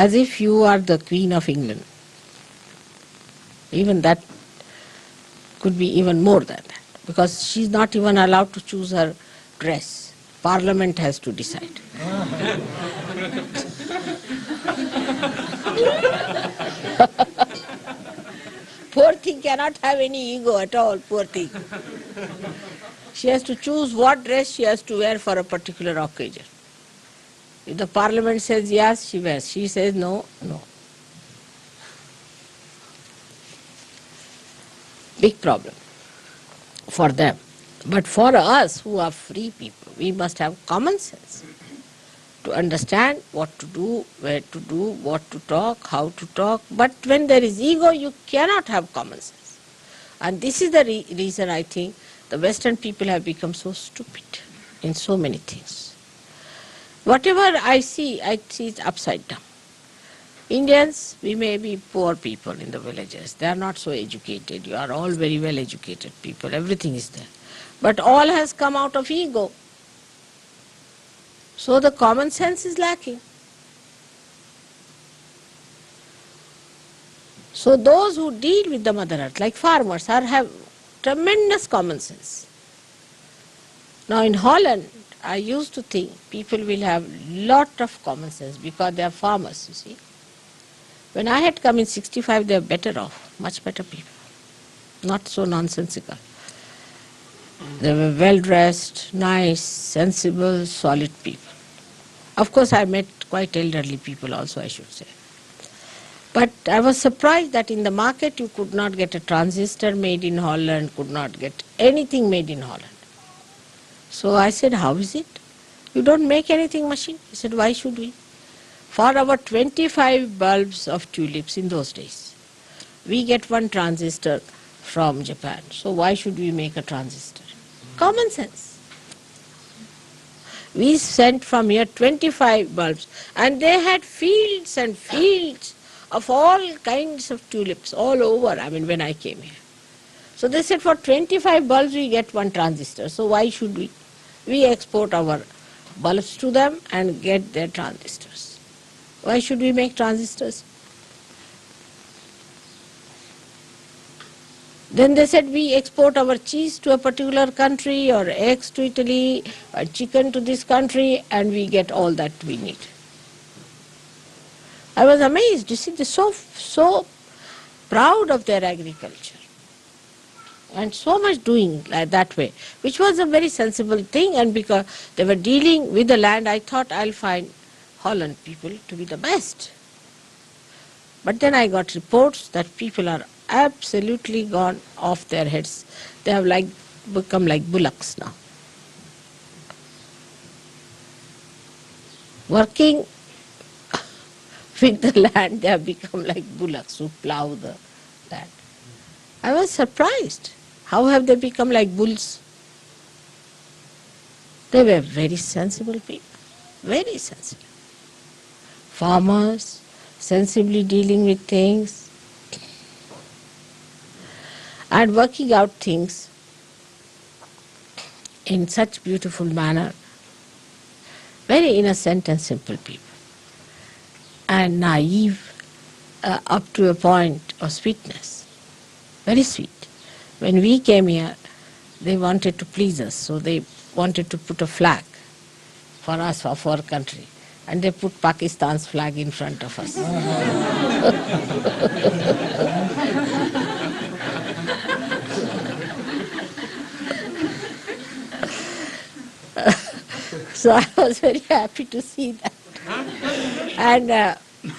as if you are the Queen of England. Even that could be even more than that, because she's not even allowed to choose her dress. Parliament has to decide. Poor thing cannot have any ego at all, poor thing. She has to choose what dress she has to wear for a particular occasion. If the Parliament says yes, she wears. She says no, no. Big problem for them. But for us who are free people, we must have common sense to understand what to do, where to do, what to talk, how to talk. But when there is ego, you cannot have common sense. And this is the reason I think the Western people have become so stupid in so many things. Whatever I see it upside down. Indians, we may be poor people in the villages. They are not so educated. You are all very well educated people. Everything is there. But all has come out of ego. So the common sense is lacking. So those who deal with the Mother Earth, like farmers, have tremendous common sense. Now in Holland, I used to think people will have lot of common sense because they are farmers, you see. When I had come in 65, they were better off, much better people, not so nonsensical. They were well-dressed, nice, sensible, solid people. Of course, I met quite elderly people also, I should say. But I was surprised that in the market you could not get a transistor made in Holland, could not get anything made in Holland. So I said, how is it? You don't make anything machine? He said, why should we? For our 25 bulbs of tulips in those days, we get one transistor from Japan. So why should we make a transistor? Common sense. We sent from here 25 bulbs, and they had fields and fields of all kinds of tulips all over, when I came here. So they said for 25 bulbs we get one transistor. So why should we? We export our bulbs to them and get their transistors. Why should we make transistors? Then they said we export our cheese to a particular country, or eggs to Italy, or chicken to this country, and we get all that we need. I was amazed. You see, they're so proud of their agriculture. And so much doing like that way, which was a very sensible thing, and because they were dealing with the land, I thought I'll find Holland people to be the best. But then I got reports that people are absolutely gone off their heads. They have become like bullocks now. Working with the land, they have become like bullocks who plow the land. I was surprised. How have they become like bulls? They were very sensible people, very sensible. Farmers, sensibly dealing with things and working out things in such beautiful manner. Very innocent and simple people. And naive up to a point of sweetness. Very sweet. When we came here, they wanted to please us, so they wanted to put a flag for us, of our country. And they put Pakistan's flag in front of us. So I was very happy to see that. And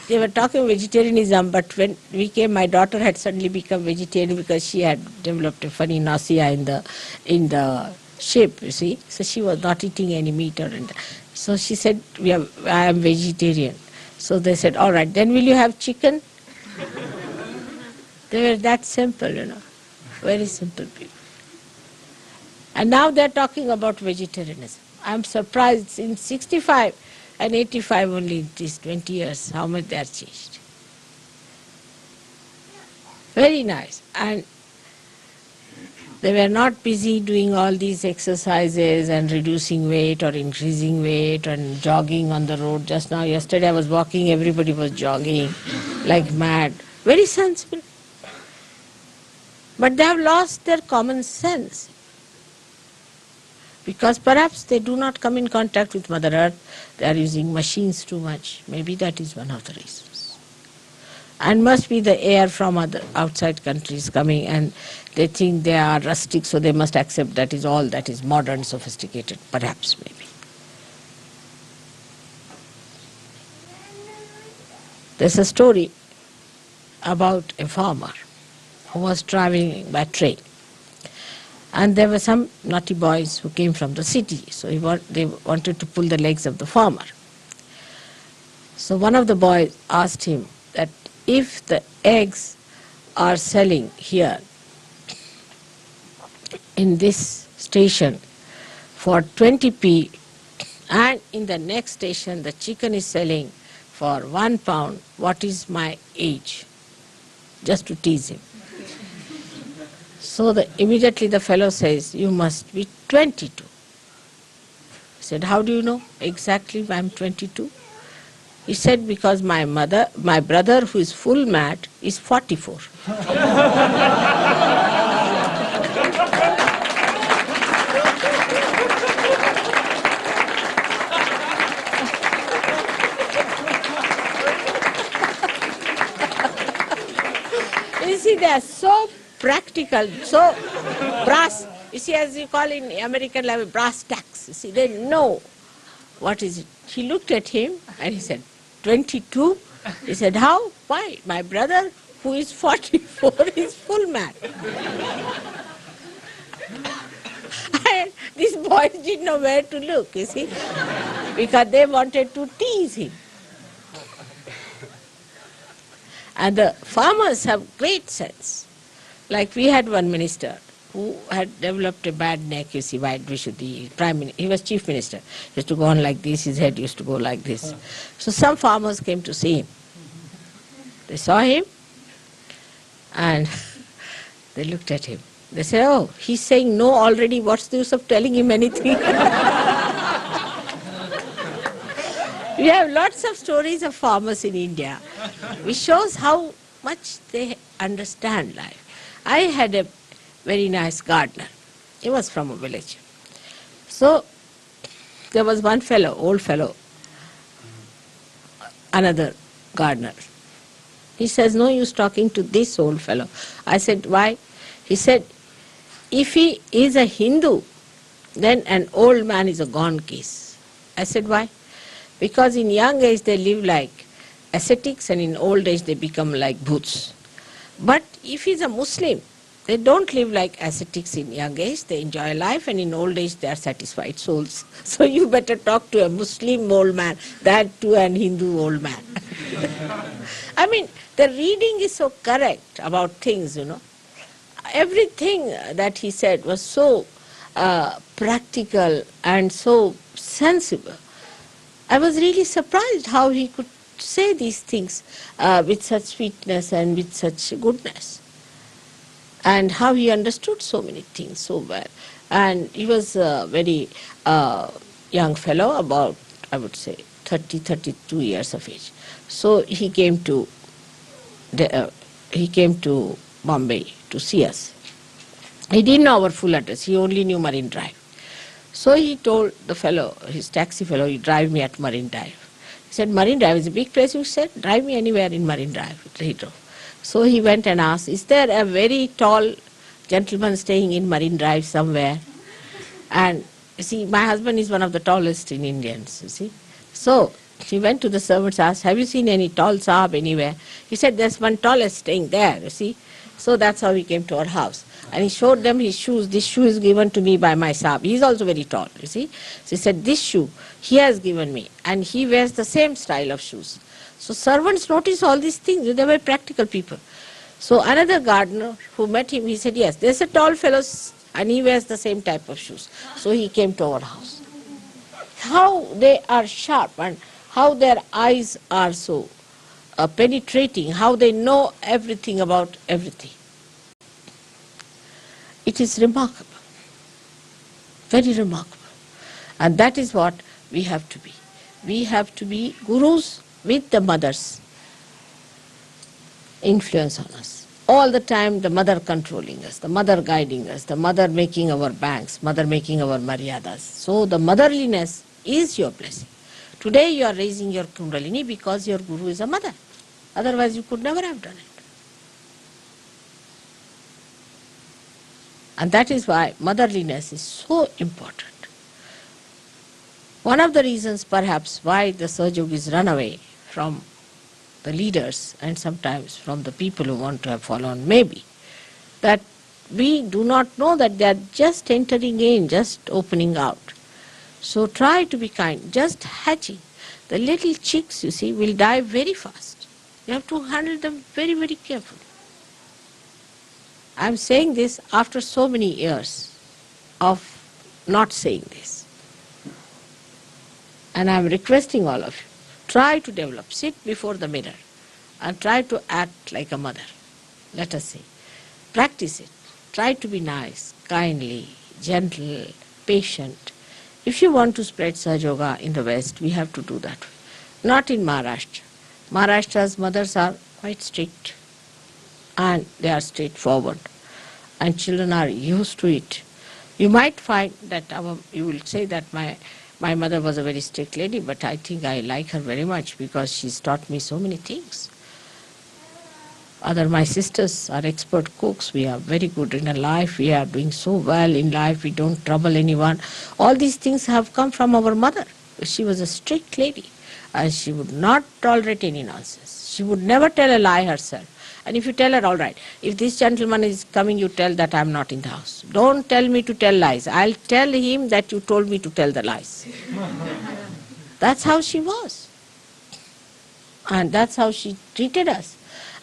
they were talking vegetarianism, but when we came, my daughter had suddenly become vegetarian because she had developed a funny nausea in the ship, you see. So she was not eating any meat or anything. So she said, I am vegetarian. So they said, all right, then will you have chicken? They were that simple, very simple people. And now they're talking about vegetarianism. I'm surprised in 65 and 85 only in these 20 years, how much they are changed. Very nice. And They were not busy doing all these exercises and reducing weight or increasing weight and jogging on the road. Just now, yesterday I was walking, everybody was jogging like mad. Very sensible. But they have lost their common sense because perhaps they do not come in contact with Mother Earth. They are using machines too much. Maybe that is one of the reasons. And must be the air from other outside countries coming, and they think they are rustic, so they must accept that is all that is modern, sophisticated. Perhaps, maybe. There's a story about a farmer who was traveling by train. And there were some naughty boys who came from the city, so they wanted to pull the legs of the farmer. So one of the boys asked him that if the eggs are selling here in this station for 20p and in the next station the chicken is selling for £1, what is my age? Just to tease him. So immediately the fellow says, you must be 22. He said, how do you know exactly I'm 22? He said, because my brother who is full mad is 44. You see, they are so practical, so brass. You see, as you call in American language, brass tacks. You see, they know what is it. He looked at him and he said, 22? He said, how? Why? My brother, who is 44, is full mad. And these boys didn't know where to look, you see, because they wanted to tease him. And the farmers have great sense. Like we had one minister who had developed a bad neck, you see, White Vishuddhi, Prime Minister. He was Chief Minister. He used to go on like this, his head used to go like this. So some farmers came to see him. They saw him and they looked at him. They said, oh, he's saying no already, what's the use of telling him anything? We have lots of stories of farmers in India, which shows how much they understand life. I had a very nice gardener. He was from a village. So there was one fellow, old fellow, another gardener. He says, no use talking to this old fellow. I said, why? He said, if he is a Hindu, then an old man is a gone case. I said, why? Because in young age they live like ascetics and in old age they become like bhoots. But if he's a Muslim, they don't live like ascetics in young age, they enjoy life, and in old age they are satisfied souls. So you better talk to a Muslim old man than to an Hindu old man. I mean, the reading is so correct about things, you know. Everything that he said was so practical and so sensible. I was really surprised how he could say these things with such sweetness and with such goodness. And how he understood so many things so well. And he was a very young fellow, about, I would say, 30, 32 years of age. So he came to Bombay to see us. He didn't know our full address, he only knew Marine Drive. So he told the fellow, his taxi fellow, you drive me at Marine Drive. He said, Marine Drive is a big place, you said, drive me anywhere in Marine Drive. He drove. So he went and asked, is there a very tall gentleman staying in Marine Drive somewhere? And you see, my husband is one of the tallest in Indians, you see. So he went to the servants, asked, have you seen any tall Saab anywhere? He said, there's one tallest staying there, you see. So that's how he came to our house. And he showed them his shoes. This shoe is given to me by my Saab. He is also very tall, you see. So he said, this shoe he has given me. And he wears the same style of shoes. So servants notice all these things. They were very practical people. So another gardener who met him, he said, yes, there's a tall fellow and he wears the same type of shoes. So he came to our house. How they are sharp and how their eyes are so penetrating, how they know everything about everything. It is remarkable, very remarkable. And that is what we have to be. We have to be gurus with the mother's influence on us. All the time the mother controlling us, the mother guiding us, the mother making our banks, mother making our maryadas. So the motherliness is your blessing. Today you are raising your kundalini because your guru is a mother. Otherwise you could never have done it. And that is why motherliness is so important. One of the reasons perhaps why the Sahajogis run away from the leaders and sometimes from the people who want to have followed may be that we do not know that they are just entering in, just opening out. So try to be kind, just hatching. The little chicks, you see, will die very fast. You have to handle them very, very carefully. I am saying this after so many years of not saying this. And I am requesting all of you, try to develop, sit before the mirror and try to act like a mother, let us say. Practice it. Try to be nice, kindly, gentle, patient. If you want to spread Sahaja Yoga in the West, we have to do that. Not in Maharashtra. Maharashtra's mothers are quite strict and they are straightforward and children are used to it. You might find that you will say that my mother was a very strict lady, but I think I like her very much because she's taught me so many things. My sisters are expert cooks. We are very good in life. We are doing so well in life. We don't trouble anyone. All these things have come from our mother. She was a strict lady and she would not tolerate any nonsense. She would never tell a lie herself. And if you tell her, all right, if this gentleman is coming, you tell that I'm not in the house. Don't tell me to tell lies. I'll tell him that you told me to tell the lies. That's how she was. And that's how she treated us.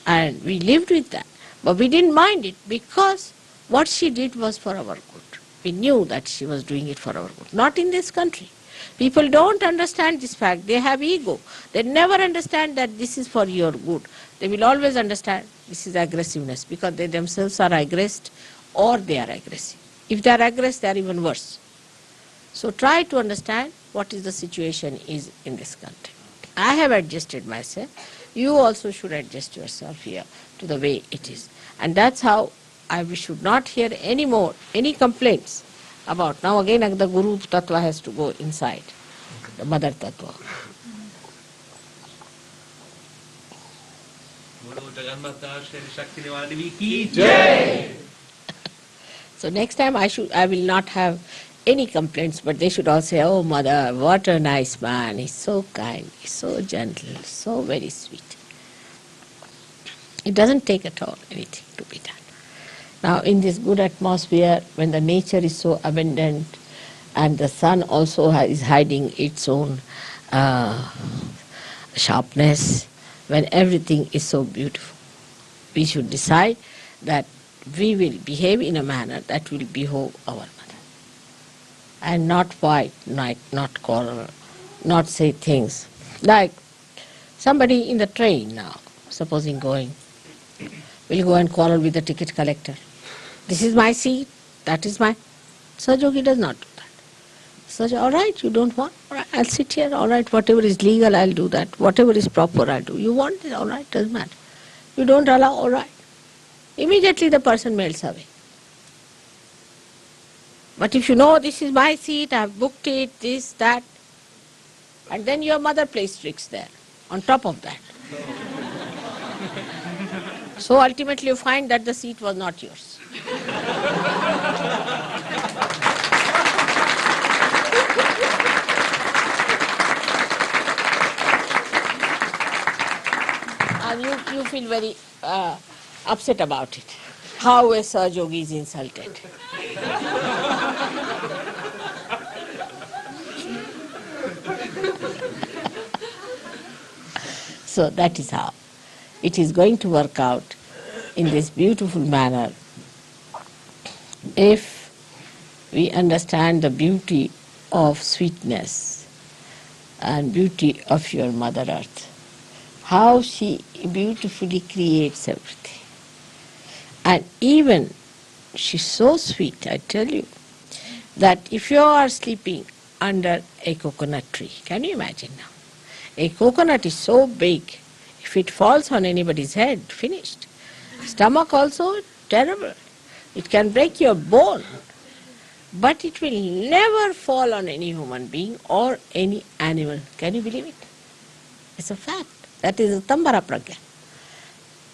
And we lived with that. But we didn't mind it because what she did was for our good. We knew that she was doing it for our good. Not in this country. People don't understand this fact. They have ego. They never understand that this is for your good. They will always understand this is aggressiveness because they themselves are aggressed or they are aggressive. If they are aggressive, they are even worse. So try to understand what is the situation is in this country. I have adjusted myself. You also should adjust yourself here to the way it is. And that's how we should not hear any more, any complaints about. Now again the Guru Tattva has to go inside, the Mother Tattva. So next time I will not have any complaints, but they should all say, oh Mother, what a nice man, he's so kind, he's so gentle, so very sweet. It doesn't take at all anything to be done. Now in this good atmosphere, when the nature is so abundant and the sun also is hiding its own sharpness, when everything is so beautiful, we should decide that we will behave in a manner that will behove our mother. And not fight, not quarrel, not say things. Like somebody in the train now, supposing going, will go and quarrel with the ticket collector. This is my seat, that is my... Sahajogi does not do that. Sahajogi, all right, you don't want, all right, I'll sit here, all right, whatever is legal, I'll do that. Whatever is proper, I'll do. You want it, all right, doesn't matter. You don't allow, all right. Immediately the person melts away. But if you know this is my seat, I have booked it, this, that, and then your mother plays tricks there, on top of that. So ultimately you find that the seat was not yours. And you feel very upset about it. How a Sahajogi is insulted. So that is how it is going to work out in this beautiful manner if we understand the beauty of sweetness and beauty of your Mother Earth, how she beautifully creates everything. And even she's so sweet, I tell you, that if you are sleeping under a coconut tree, can you imagine now? A coconut is so big, if it falls on anybody's head, finished. Stomach also, terrible. It can break your bone. But it will never fall on any human being or any animal. Can you believe it? It's a fact. That is Tambara Pragya.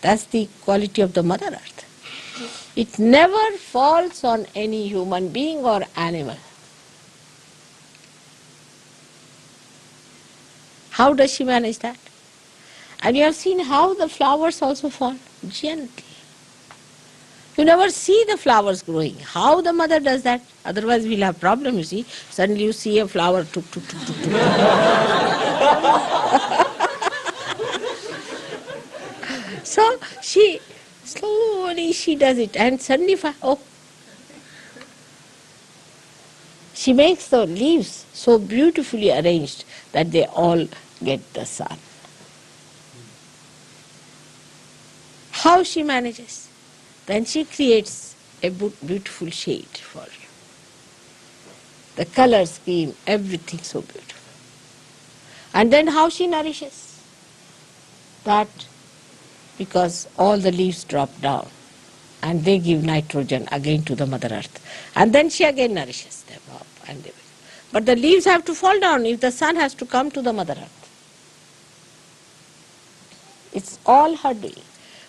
That's the quality of the Mother Earth. It never falls on any human being or animal. How does she manage that? And you have seen how the flowers also fall gently. You never see the flowers growing. How the mother does that? Otherwise we'll have problem, you see. Suddenly you see a flower, tuk, tuk, tuk, tuk, tuk. So she, slowly she does it, and suddenly, she makes the leaves so beautifully arranged that they all get the sun. How she manages? Then she creates a beautiful shade for you. The color scheme, everything so beautiful. And then how she nourishes? That because all the leaves drop down and they give nitrogen again to the Mother Earth. And then she again nourishes them up. But the leaves have to fall down if the sun has to come to the Mother Earth. It's all her doing.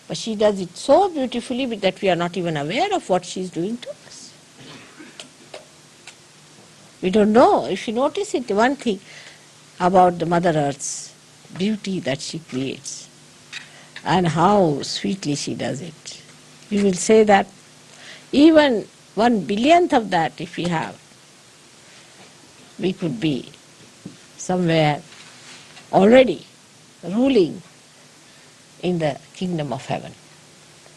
But she does it so beautifully that we are not even aware of what she is doing to us. We don't know. If you notice it, one thing about the Mother Earth's beauty that she creates and how sweetly she does it. You will say that even 1/1000th of that if we have, we could be somewhere already ruling in the kingdom of heaven.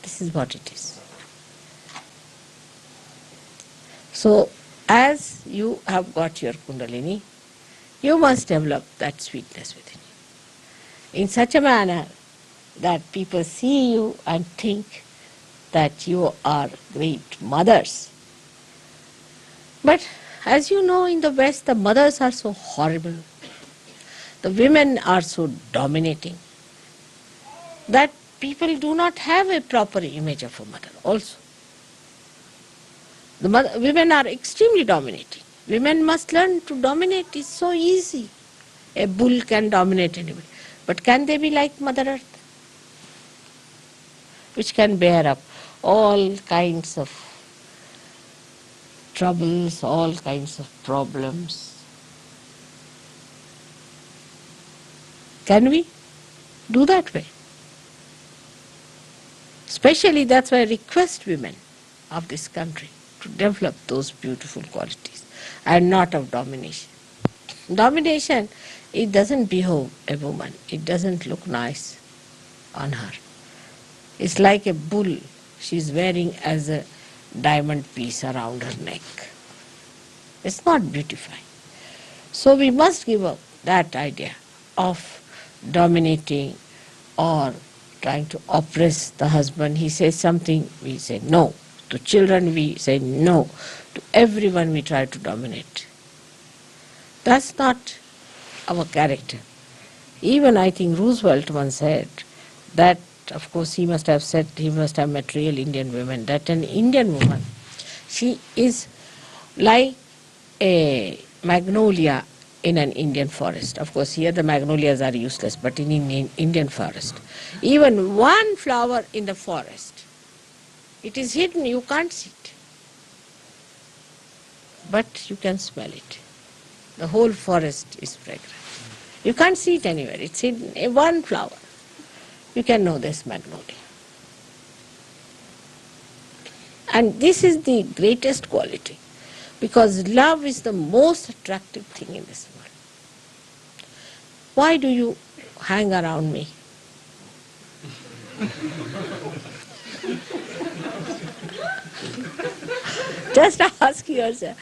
This is what it is. So, as you have got your Kundalini, you must develop that sweetness within you in such a manner that people see you and think that you are great mothers. But as you know, in the West, the mothers are so horrible. The women are so dominating that people do not have a proper image of a mother also. Women are extremely dominating. Women must learn to dominate. It's so easy. A bull can dominate anybody. But can they be like Mother Earth, which can bear up all kinds of troubles, all kinds of problems? Can we do that way? Especially that's why I request women of this country to develop those beautiful qualities and not of domination. Domination, it doesn't behove a woman. It doesn't look nice on her. It's like a bull she's wearing as a diamond piece around her neck. It's not beautifying. So we must give up that idea of dominating or trying to oppress the husband. He says something, we say no. To children we say no. To everyone we try to dominate. That's not our character. Even I think Roosevelt once said that, of course he must have met real Indian women, that an Indian woman, she is like a magnolia in an Indian forest. Of course here the magnolias are useless, but in Indian forest, even one flower in the forest, it is hidden, you can't see it. But you can smell it. The whole forest is fragrant. You can't see it anywhere. It's in one flower. You can know this magnolia. And this is the greatest quality, because love is the most attractive thing in this world. Why do you hang around me? Just ask yourself.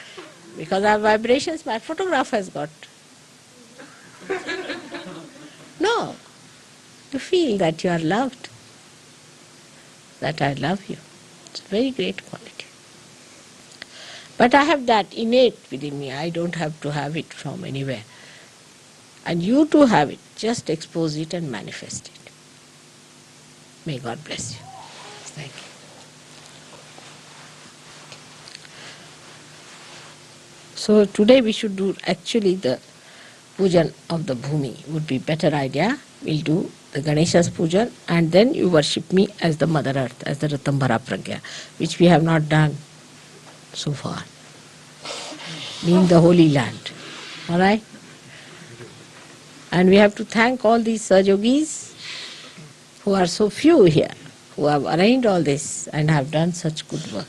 Because our vibrations, my photograph has got. No. You feel that you are loved. That I love you. It's a very great quality. But I have that innate within me. I don't have to have it from anywhere. And you too have it. Just expose it and manifest it. May God bless you. Thank you. So today we should do actually the pujan of the Bhumi would be better idea. We'll do the Ganesha's pujan and then you worship me as the Mother Earth, as the Ratambhara Pragya, which we have not done so far, being the Holy Land. Alright? And we have to thank all these Sahajogis who are so few here, who have arranged all this and have done such good work.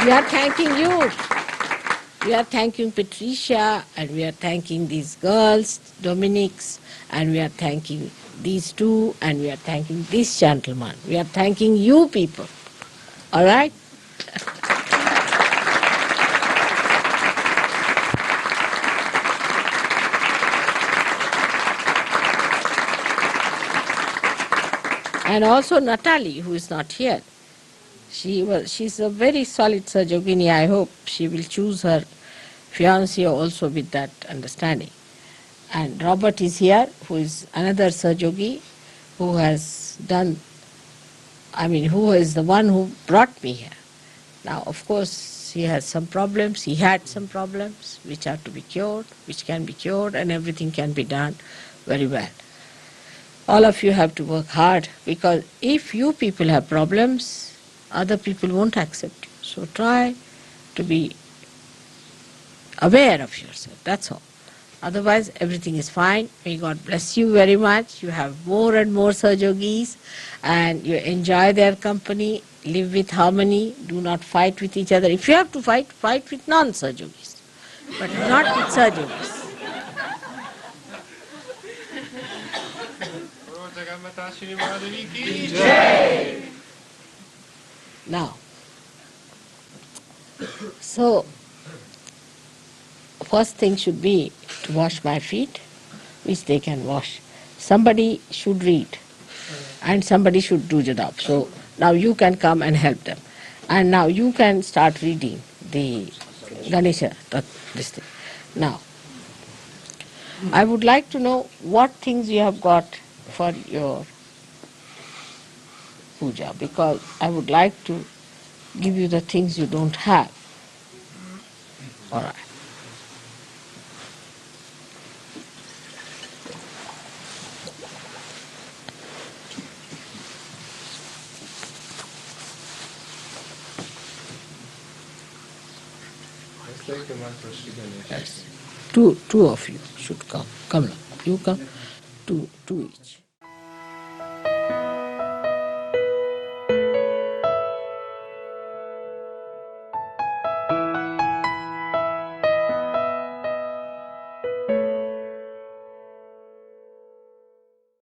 We are thanking you. We are thanking Patricia and we are thanking these girls, Dominics, and we are thanking these two and we are thanking this gentleman. We are thanking you people. All right? And also Natalie, who is not here. She's a very solid Sahajogini. I hope she will choose her fiancé also with that understanding. And Robert is here, who is another Sahajogi, who has done, who is the one who brought me here. Now, of course, he has some problems. He had some problems which are to be cured, which can be cured, and everything can be done very well. All of you have to work hard because if you people have problems, other people won't accept you. So try to be aware of yourself, that's all. Otherwise, everything is fine. May God bless you very much. You have more and more Sahajogis and you enjoy their company, live with harmony, do not fight with each other. If you have to fight, fight with non-Sahajogis, but not with Sahajogis. Now, so first thing should be to wash my feet, which they can wash. Somebody should read and somebody should do the job. So now you can come and help them. And now you can start reading the Ganesha, this thing. Now, I would like to know what things you have got for your puja, because I would like to give you the things you don't have. All right. Like the mantra Shri Ganesha. Yes. Two of you should come. Come now. You come. Two each.